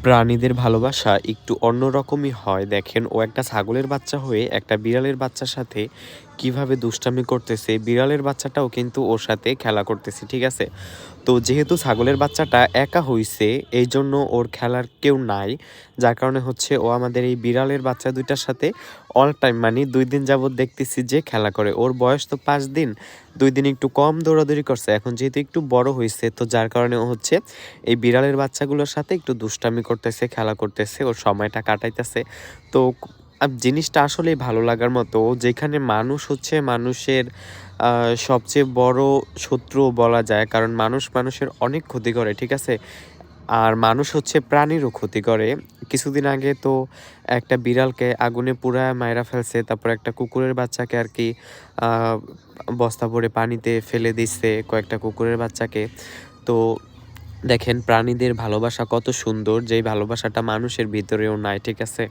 প্রাণীদের ভালোবাসা একটু অন্যরকমই হয়। দেখেন, ও একটা ছাগলের বাচ্চা হয়ে একটা বিড়ালের বাচ্চার সাথে কিভাবে দুষ্টামি করতেছে। বিড়ালের বাচ্চাটাও কিন্তু ওর সাথে খেলা করতেছে, ঠিক আছে? তো যেহেতু ছাগলের বাচ্চাটা একা হইছে, এইজন্য ওর খেলার কেউ নাই। যার কারণে হচ্ছে ও আমাদের এই বিড়ালের বাচ্চা ২ টার সাথে অল টাইম, মানে ২ দিন যাবৎ দেখতেছি যে খেলা করে। ওর বয়স তো ৫ দিন। ২ দিন একটু কম দৌড়াদৌড়ি করছে। এখন যেহেতু একটু বড় হইছে, তো যার কারণে ও হচ্ছে এই বিড়ালের বাচ্চাগুলোর সাথে একটু দুষ্টামি করতেছে, খেলা করতেছে, ওর সময়টা কাটাইতেছে। তো জিনিসটা আসলেই ভালো লাগার মতো। যেখানে মানুষ হচ্ছে মানুষের সবচেয়ে বড় শত্রুও বলা যায়। কারণ মানুষ মানুষের অনেক ক্ষতি করে, ঠিক আছে? আর মানুষ হচ্ছে প্রাণীরও ক্ষতি করে। কিছুদিন আগে তো একটা বিড়ালকে আগুনে পুড়ায়া মাইরা ফেলছে। তারপর একটা কুকুরের বাচ্চাকে আরকি আ বস্তা ভরে পানিতে ফেলে দিচ্ছে, কয়েকটা কুকুরের বাচ্চাকে। তো দেখেন, প্রাণীদের ভালোবাসা কত সুন্দর, যেই ভালোবাসাটা মানুষের ভিতরেও নাই, ঠিক আছে?